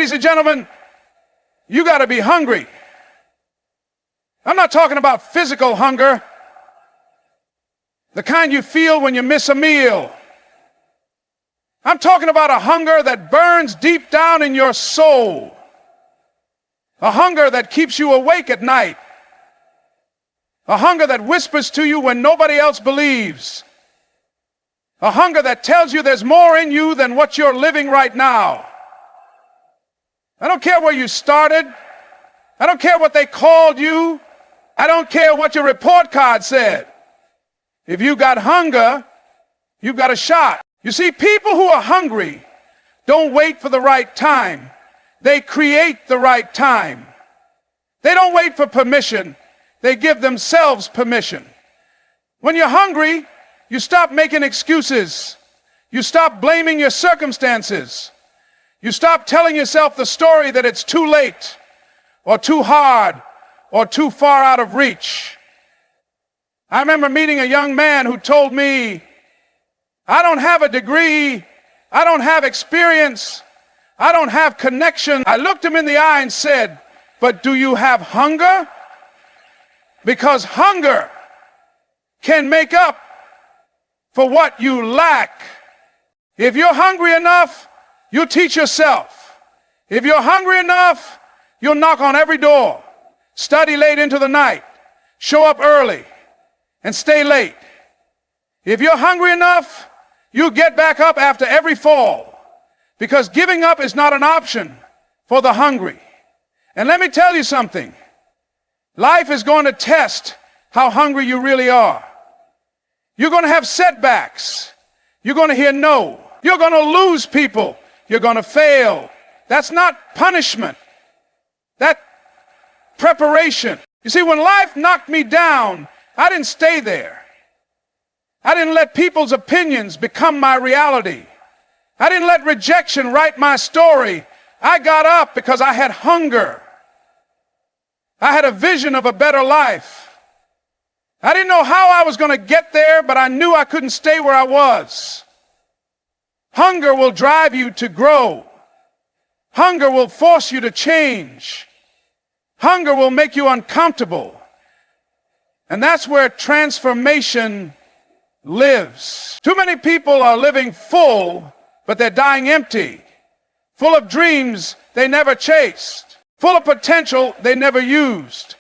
Ladies and gentlemen, you got to be hungry. I'm not talking about physical hunger, the kind you feel when you miss a meal. I'm talking about a hunger that burns deep down in your soul, a hunger that keeps you awake at night, a hunger that whispers to you when nobody else believes, a hunger that tells you there's more in you than what you're living right now. I don't care where you started. I don't care what they called you. I don't care what your report card said. If you got hunger, you've got a shot. You see, people who are hungry don't wait for the right time. They create the right time. They don't wait for permission. They give themselves permission. When you're hungry, you stop making excuses. You stop blaming your circumstances. You stop telling yourself the story that it's too late or too hard or too far out of reach. I remember meeting a young man who told me, I don't have a degree, I don't have experience, I don't have connection. I looked him in the eye and said, but do you have hunger? Because hunger can make up for what you lack. If you're hungry enough, you'll teach yourself. If you're hungry enough, you'll knock on every door, study late into the night, show up early, and stay late. If you're hungry enough, you'll get back up after every fall, because giving up is not an option for the hungry. And let me tell you something. Life is going to test how hungry you really are. You're going to have setbacks. You're going to hear no. You're going to lose people. You're going to fail. That's not punishment. That's preparation. You see, when life knocked me down, I didn't stay there. I didn't let people's opinions become my reality. I didn't let rejection write my story. I got up because I had hunger. I had a vision of a better life. I didn't know how I was going to get there, but I knew I couldn't stay where I was. Hunger will drive you to grow. Hunger will force you to change. Hunger will make you uncomfortable. And that's where transformation lives. Too many people are living full, but they're dying empty. Full of dreams they never chased. Full of potential they never used.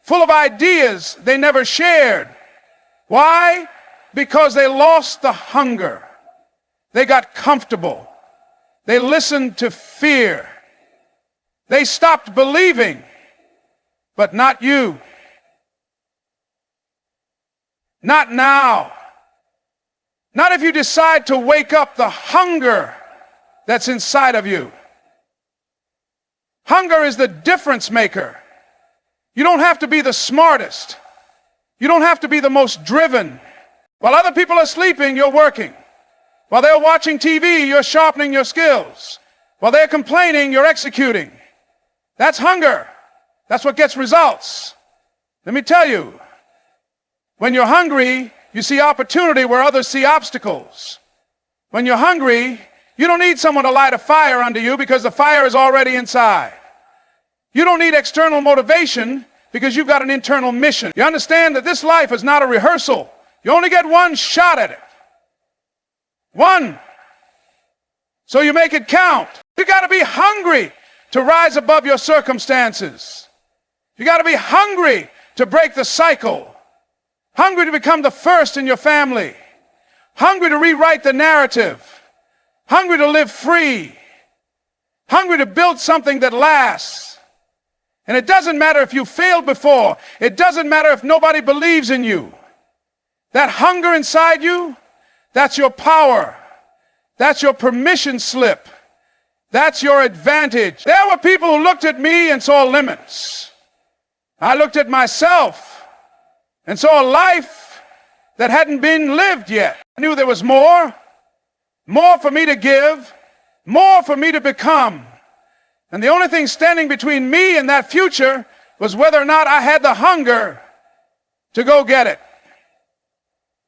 Full of ideas they never shared. Why? Because they lost the hunger. They got comfortable. They listened to fear. They stopped believing, but not you. Not now. Not if you decide to wake up the hunger that's inside of you. Hunger is the difference maker. You don't have to be the smartest. You don't have to be the most driven. While other people are sleeping, you're working. While they're watching TV, you're sharpening your skills. While they're complaining, you're executing. That's hunger. That's what gets results. Let me tell you, when you're hungry, you see opportunity where others see obstacles. When you're hungry, you don't need someone to light a fire under you because the fire is already inside. You don't need external motivation because you've got an internal mission. You understand that this life is not a rehearsal. You only get one shot at it. One. So you make it count. You got to be hungry to rise above your circumstances. You got to be hungry to break the cycle. Hungry to become the first in your family. Hungry to rewrite the narrative. Hungry to live free. Hungry to build something that lasts. And it doesn't matter if you failed before. It doesn't matter if nobody believes in you. That hunger inside you, that's your power. That's your permission slip. That's your advantage. There were people who looked at me and saw limits. I looked at myself and saw a life that hadn't been lived yet. I knew there was more for me to give, more for me to become. And the only thing standing between me and that future was whether or not I had the hunger to go get it.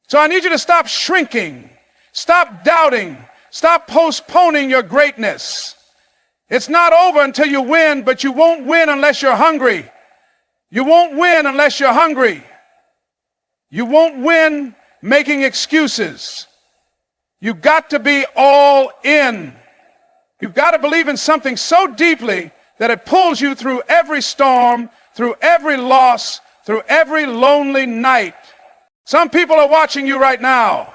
So I need you to stop shrinking, stop doubting, stop postponing your greatness. It's not over until you win, but you won't win unless you're hungry. You won't win unless you're hungry. You won't win making excuses. You've got to be all in. You've got to believe in something so deeply that it pulls you through every storm, through every loss, through every lonely night. Some people are watching you right now.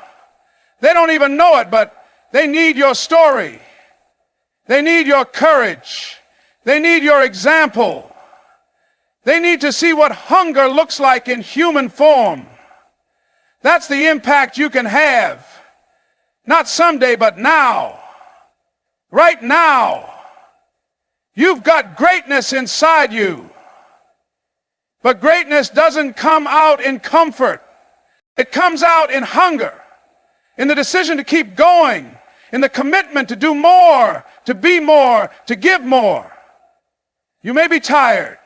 They don't even know it, but they need your story. They need your courage. They need your example. They need to see what hunger looks like in human form. That's the impact you can have. Not someday, but now. Right now. You've got greatness inside you. But greatness doesn't come out in comfort. It comes out in hunger, in the decision to keep going, in the commitment to do more, to be more, to give more. You may be tired.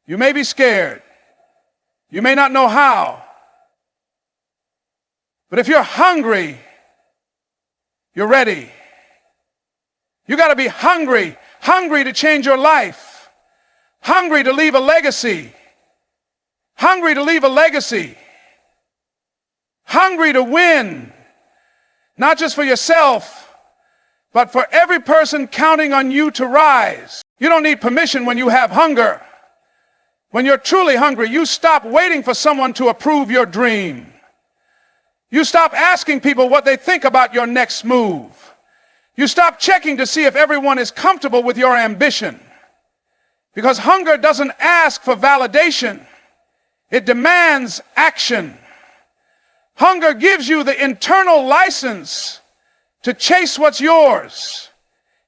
You may be scared. You may not know how. But if you're hungry, you're ready. You got to be hungry, hungry to change your life, hungry to leave a legacy, hungry to leave a legacy, hungry to win, not just for yourself, but for every person counting on you to rise. You don't need permission when you have hunger. When you're truly hungry, you stop waiting for someone to approve your dream. You stop asking people what they think about your next move. You stop checking to see if everyone is comfortable with your ambition. Because hunger doesn't ask for validation. It demands action. Hunger gives you the internal license to chase what's yours,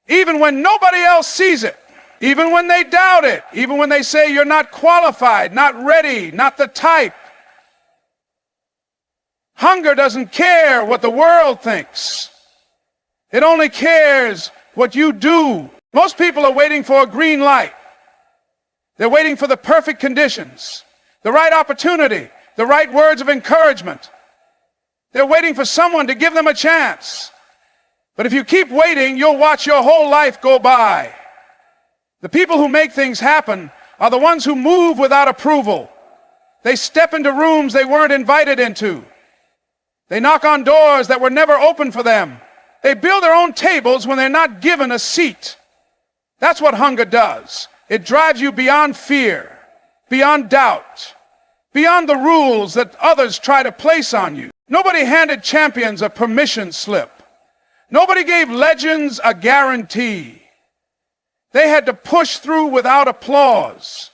even when nobody else sees it, even when they doubt it, even when they say you're not qualified, not ready, not the type. Hunger doesn't care what the world thinks. It only cares what you do. Most people are waiting for a green light. They're waiting for the perfect conditions, the right opportunity, the right words of encouragement. They're waiting for someone to give them a chance. But if you keep waiting, you'll watch your whole life go by. The people who make things happen are the ones who move without approval. They step into rooms they weren't invited into. They knock on doors that were never open for them. They build their own tables when they're not given a seat. That's what hunger does. It drives you beyond fear, beyond doubt, beyond the rules that others try to place on you. Nobody handed champions a permission slip. Nobody gave legends a guarantee. They had to push through without applause.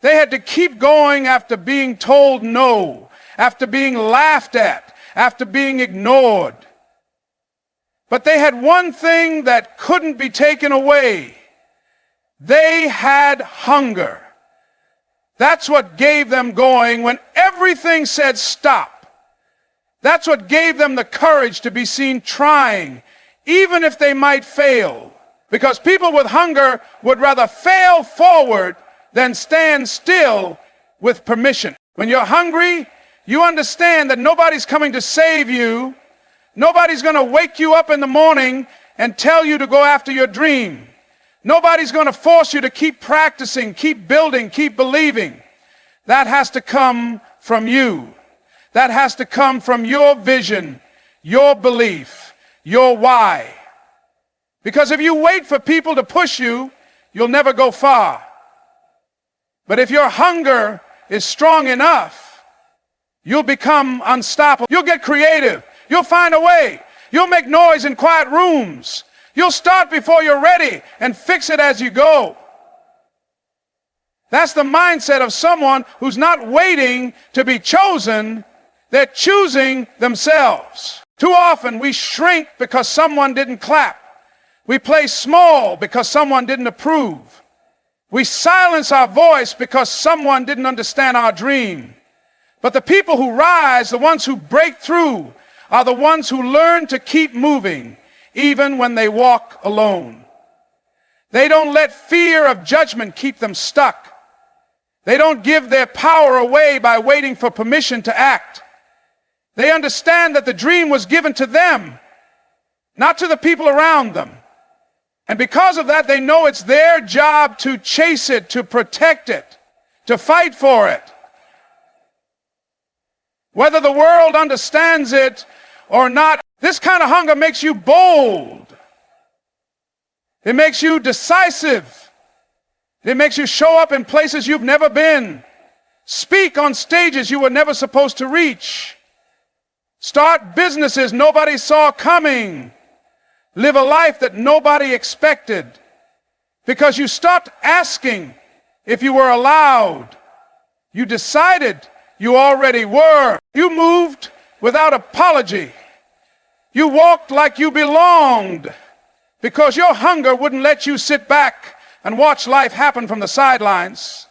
They had to keep going after being told no, after being laughed at, after being ignored. But they had one thing that couldn't be taken away. They had hunger. That's what gave them going when everything said stop. That's what gave them the courage to be seen trying, even if they might fail. Because people with hunger would rather fail forward than stand still with permission. When you're hungry, you understand that nobody's coming to save you. Nobody's going to wake you up in the morning and tell you to go after your dream. Nobody's going to force you to keep practicing, keep building, keep believing. That has to come from you. That has to come from your vision, your belief, your why. Because if you wait for people to push you, you'll never go far. But if your hunger is strong enough, you'll become unstoppable. You'll get creative. You'll find a way. You'll make noise in quiet rooms. You'll start before you're ready and fix it as you go. That's the mindset of someone who's not waiting to be chosen. They're choosing themselves. Too often we shrink because someone didn't clap. We play small because someone didn't approve. We silence our voice because someone didn't understand our dream. But the people who rise, the ones who break through, are the ones who learn to keep moving, even when they walk alone. They don't let fear of judgment keep them stuck. They don't give their power away by waiting for permission to act. They understand that the dream was given to them, not to the people around them. And because of that, they know it's their job to chase it, to protect it, to fight for it. Whether the world understands it or not, this kind of hunger makes you bold. It makes you decisive. It makes you show up in places you've never been. Speak on stages you were never supposed to reach. Start businesses nobody saw coming. Live a life that nobody expected. Because you stopped asking if you were allowed. You decided you already were. You moved without apology. You walked like you belonged. Because your hunger wouldn't let you sit back and watch life happen from the sidelines.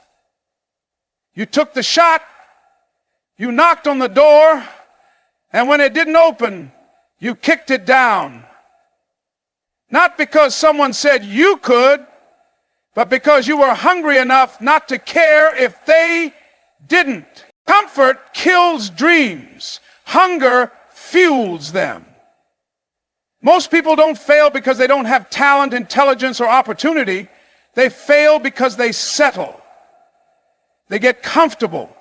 You took the shot, you knocked on the door, and when it didn't open, you kicked it down. Not because someone said you could, but because you were hungry enough not to care if they didn't. Comfort kills dreams. Hunger fuels them. Most people don't fail because they don't have talent, intelligence, or opportunity. They fail because they settle. They get comfortable.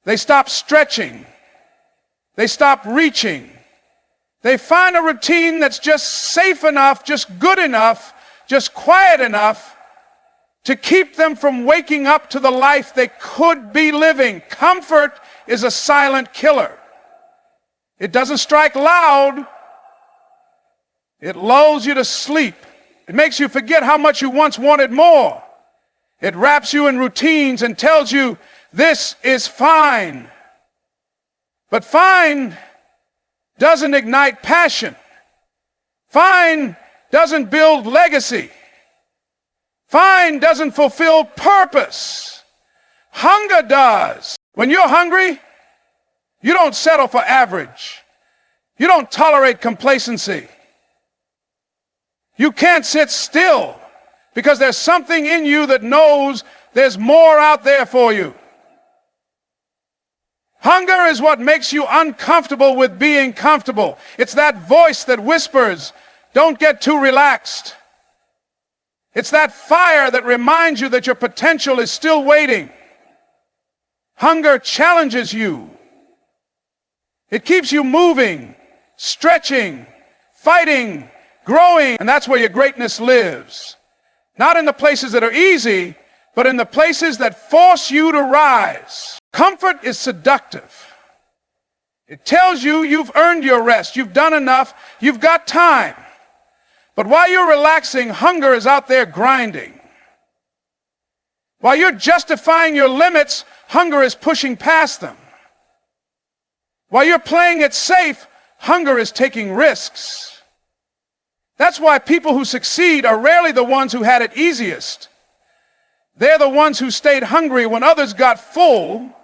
They stop stretching. They stop reaching. They find a routine that's just safe enough, just good enough, just quiet enough to keep them from waking up to the life they could be living. Comfort is a silent killer. It doesn't strike loud. It lulls you to sleep. It makes you forget how much you once wanted more. It wraps you in routines and tells you this is fine. But fine doesn't ignite passion. Fine doesn't build legacy. Fine doesn't fulfill purpose. Hunger does. When you're hungry, you don't settle for average. You don't tolerate complacency. You can't sit still because there's something in you that knows there's more out there for you. Hunger is what makes you uncomfortable with being comfortable. It's that voice that whispers, don't get too relaxed. It's that fire that reminds you that your potential is still waiting. Hunger challenges you. It keeps you moving, stretching, fighting, growing, and that's where your greatness lives. Not in the places that are easy, but in the places that force you to rise. Comfort is seductive. It tells you you've earned your rest, you've done enough, you've got time. But while you're relaxing, hunger is out there grinding. While you're justifying your limits, hunger is pushing past them. While you're playing it safe, hunger is taking risks. That's why people who succeed are rarely the ones who had it easiest. They're the ones who stayed hungry when others got full.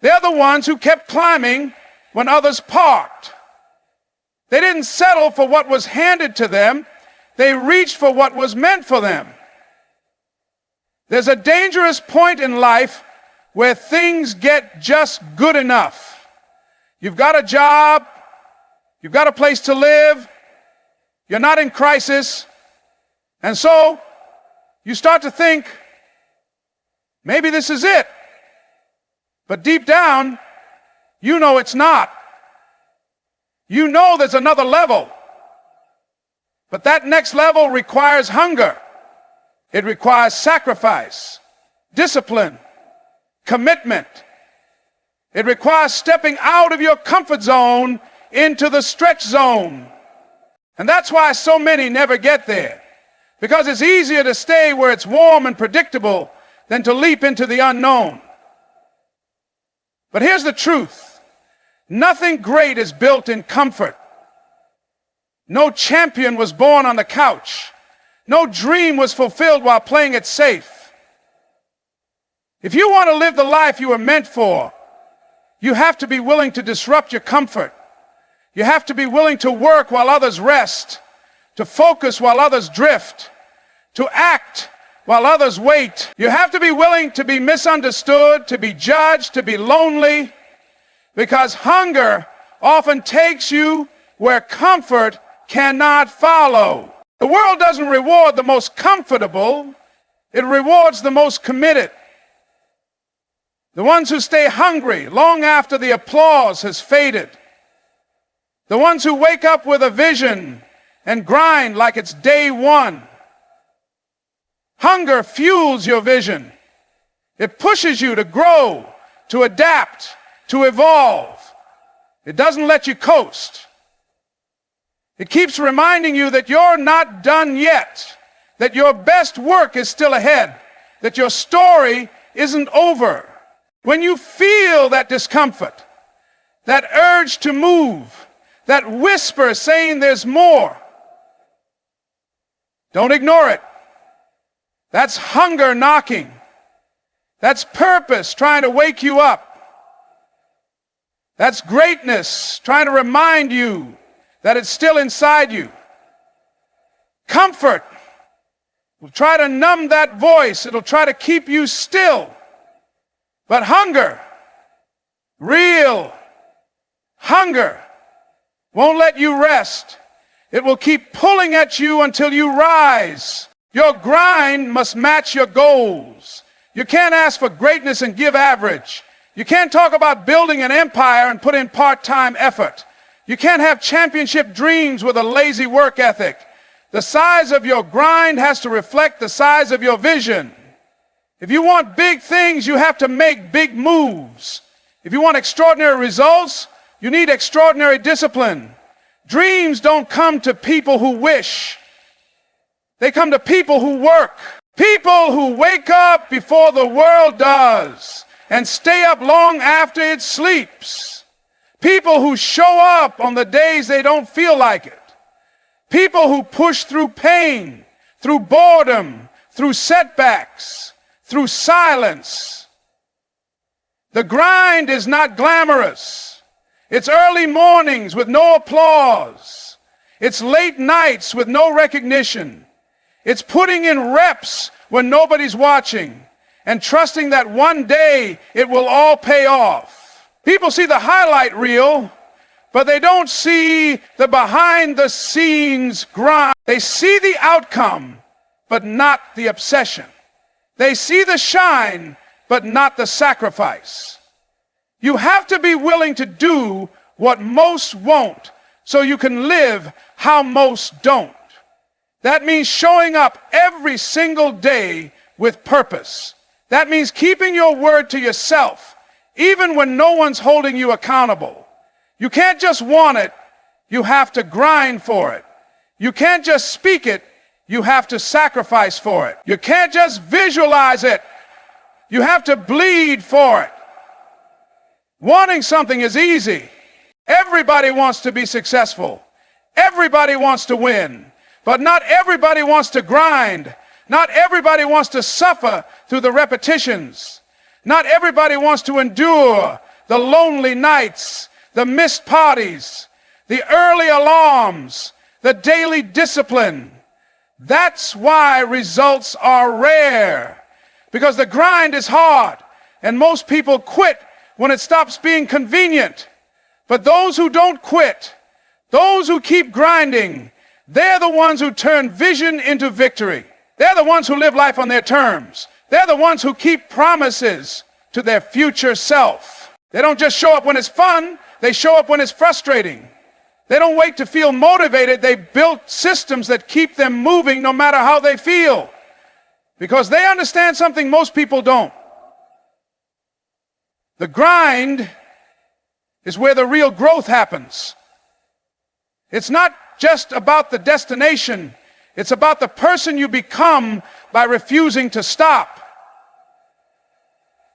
They're the ones who kept climbing when others parked. They didn't settle for what was handed to them. They reached for what was meant for them. There's a dangerous point in life where things get just good enough. You've got a job. You've got a place to live. You're not in crisis. And so you start to think, maybe this is it. But deep down, you know it's not. You know there's another level. But that next level requires hunger. It requires sacrifice, discipline, commitment. It requires stepping out of your comfort zone into the stretch zone. And that's why so many never get there. Because it's easier to stay where it's warm and predictable than to leap into the unknown. But here's the truth. Nothing great is built in comfort. No champion was born on the couch. No dream was fulfilled while playing it safe. If you want to live the life you were meant for, you have to be willing to disrupt your comfort. You have to be willing to work while others rest, to focus while others drift, to act while others wait. You have to be willing to be misunderstood, to be judged, to be lonely, because hunger often takes you where comfort cannot follow. The world doesn't reward the most comfortable, it rewards the most committed. The ones who stay hungry long after the applause has faded. The ones who wake up with a vision and grind like it's day one. Hunger fuels your vision. It pushes you to grow, to adapt, to evolve. It doesn't let you coast. It keeps reminding you that you're not done yet, that your best work is still ahead, that your story isn't over. When you feel that discomfort, that urge to move, that whisper saying there's more, don't ignore it. That's hunger knocking. That's purpose trying to wake you up. That's greatness trying to remind you that it's still inside you. Comfort will try to numb that voice. It'll try to keep you still. But hunger, real hunger, won't let you rest. It will keep pulling at you until you rise. Your grind must match your goals. You can't ask for greatness and give average. You can't talk about building an empire and put in part-time effort. You can't have championship dreams with a lazy work ethic. The size of your grind has to reflect the size of your vision. If you want big things, you have to make big moves. If you want extraordinary results, you need extraordinary discipline. Dreams don't come to people who wish. They come to people who work. People who wake up before the world does and stay up long after it sleeps. People who show up on the days they don't feel like it. People who push through pain, through boredom, through setbacks, through silence. The grind is not glamorous. It's early mornings with no applause. It's late nights with no recognition. It's putting in reps when nobody's watching and trusting that one day it will all pay off. People see the highlight reel, but they don't see the behind-the-scenes grind. They see the outcome, but not the obsession. They see the shine, but not the sacrifice. You have to be willing to do what most won't so you can live how most don't. That means showing up every single day with purpose. That means keeping your word to yourself, even when no one's holding you accountable. You can't just want it, you have to grind for it. You can't just speak it, you have to sacrifice for it. You can't just visualize it, you have to bleed for it. Wanting something is easy. Everybody wants to be successful. Everybody wants to win. But not everybody wants to grind. Not everybody wants to suffer through the repetitions. Not everybody wants to endure the lonely nights, the missed parties, the early alarms, the daily discipline. That's why results are rare. Because the grind is hard, and most people quit when it stops being convenient. But those who don't quit, those who keep grinding, they're the ones who turn vision into victory. They're the ones who live life on their terms. They're the ones who keep promises to their future self. They don't just show up when it's fun, they show up when it's frustrating. They don't wait to feel motivated, they built systems that keep them moving no matter how they feel. Because they understand something most people don't. The grind is where the real growth happens. It's not just about the destination. It's about the person you become by refusing to stop.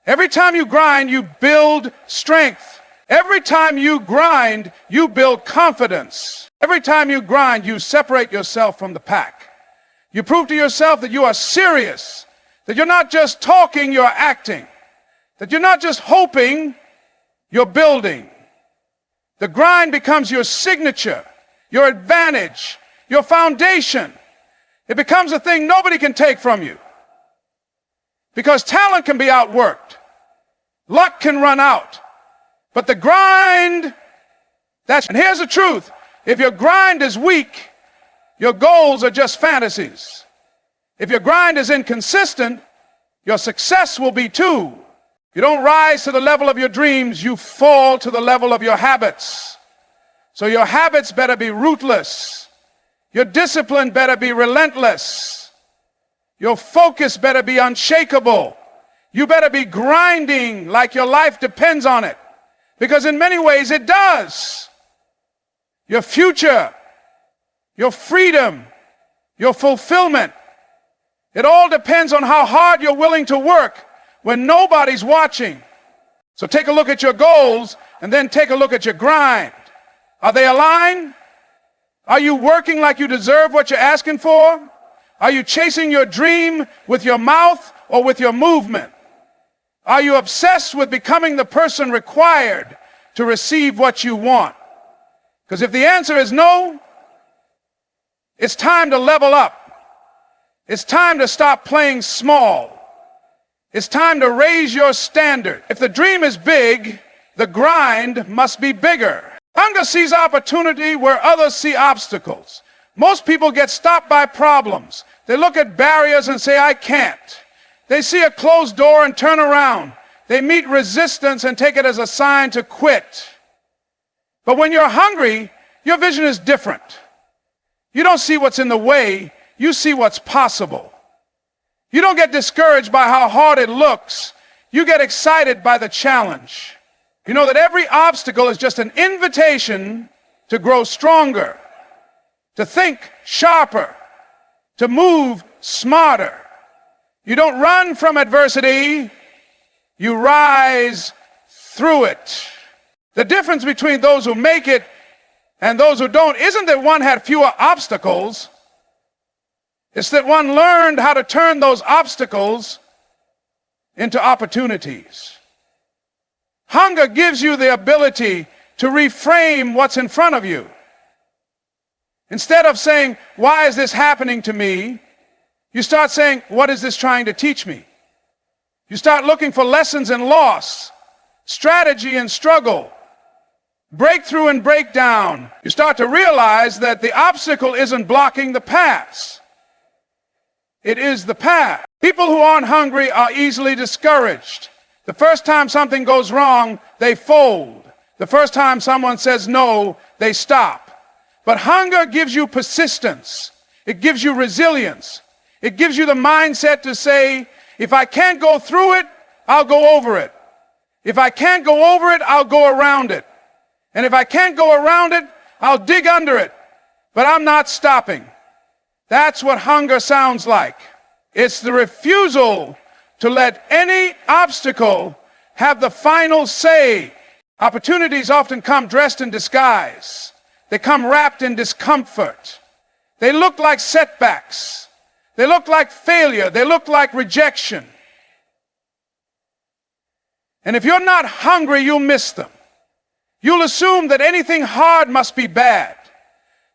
Every time you grind, you build strength. Every time you grind, you build confidence. Every time you grind, you separate yourself from the pack. You prove to yourself that you are serious, that you're not just talking, you're acting, that you're not just hoping, you're building. The grind becomes your signature, your advantage, your foundation. It becomes a thing nobody can take from you. Because talent can be outworked. Luck can run out. But the grind, and here's the truth. If your grind is weak, Your goals are just fantasies. If your grind is inconsistent, your success will be too. You don't rise to the level of your dreams, you fall to the level of your habits. So your habits better be ruthless. Your discipline better be relentless. Your focus better be unshakable. You better be grinding like your life depends on it. Because in many ways it does. Your future, your freedom, your fulfillment, it all depends on how hard you're willing to work when nobody's watching. So take a look at your goals and then take a look at your grind. Are they aligned? Are you working like you deserve what you're asking for? Are you chasing your dream with your mouth or with your movement? Are you obsessed with becoming the person required to receive what you want? Because if the answer is no, it's time to level up. It's time to stop playing small. It's time to raise your standard. If the dream is big, the grind must be bigger. Hunger sees opportunity where others see obstacles. Most people get stopped by problems. They look at barriers and say, I can't. They see a closed door and turn around. They meet resistance and take it as a sign to quit. But when you're hungry, your vision is different. You don't see what's in the way, you see what's possible. You don't get discouraged by how hard it looks. You get excited by the challenge. You know that every obstacle is just an invitation to grow stronger, to think sharper, to move smarter. You don't run from adversity, you rise through it. The difference between those who make it and those who don't isn't that one had fewer obstacles. It's that one learned how to turn those obstacles into opportunities. Hunger gives you the ability to reframe what's in front of you. Instead of saying, why is this happening to me? You start saying, what is this trying to teach me? You start looking for lessons in loss, strategy and struggle, breakthrough and breakdown. You start to realize that the obstacle isn't blocking the path. It is the path. People who aren't hungry are easily discouraged. The first time something goes wrong, they fold. The first time someone says no, they stop. But hunger gives you persistence. It gives you resilience. It gives you the mindset to say, if I can't go through it, I'll go over it. If I can't go over it, I'll go around it. And if I can't go around it, I'll dig under it. But I'm not stopping. That's what hunger sounds like. It's the refusal to let any obstacle have the final say. Opportunities often come dressed in disguise. They come wrapped in discomfort. They look like setbacks. They look like failure. They look like rejection. And if you're not hungry, you'll miss them. You'll assume that anything hard must be bad.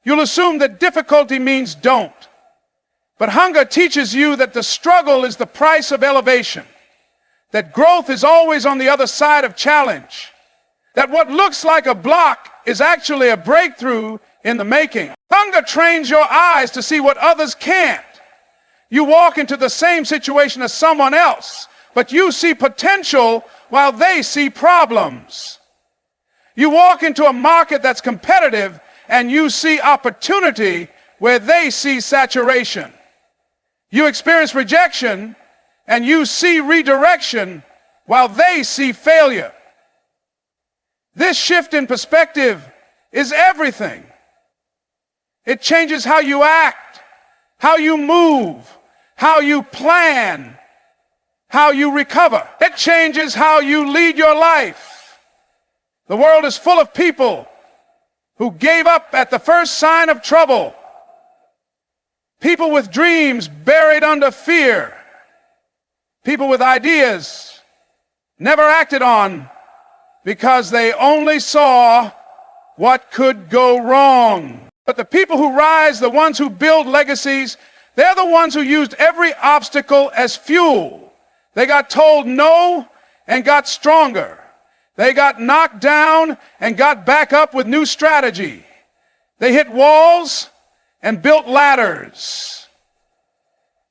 You'll assume that difficulty means don't. But hunger teaches you that the struggle is the price of elevation, that growth is always on the other side of challenge, that what looks like a block is actually a breakthrough in the making. Hunger trains your eyes to see what others can't. You walk into the same situation as someone else, but you see potential while they see problems. You walk into a market that's competitive and you see opportunity where they see saturation. You experience rejection and you see redirection while they see failure. This shift in perspective is everything. It changes how you act, how you move, how you plan, how you recover. It changes how you lead your life. The world is full of people who gave up at the first sign of trouble. People with dreams buried under fear. People with ideas never acted on because they only saw what could go wrong. But the people who rise, the ones who build legacies, they're the ones who used every obstacle as fuel. They got told no and got stronger. They got knocked down and got back up with new strategy. They hit walls and built ladders.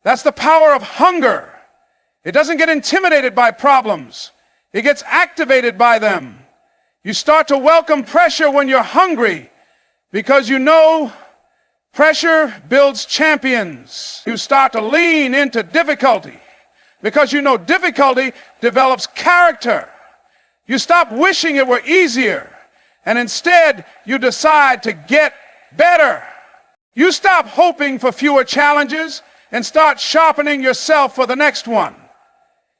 That's the power of hunger. It doesn't get intimidated by problems. It gets activated by them. You start to welcome pressure when you're hungry because you know pressure builds champions. You start to lean into difficulty because you know difficulty develops character. You stop wishing it were easier, and instead you decide to get better. You stop hoping for fewer challenges and start sharpening yourself for the next one.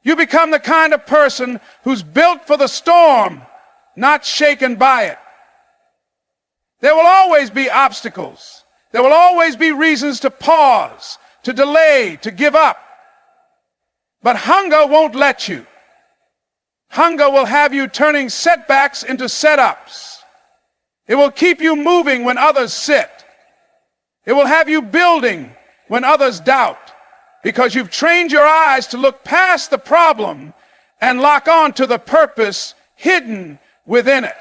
You become the kind of person who's built for the storm, not shaken by it. There will always be obstacles. There will always be reasons to pause, to delay, to give up. But hunger won't let you. Hunger will have you turning setbacks into setups. It will keep you moving when others sit. It will have you building when others doubt, because you've trained your eyes to look past the problem and lock on to the purpose hidden within it.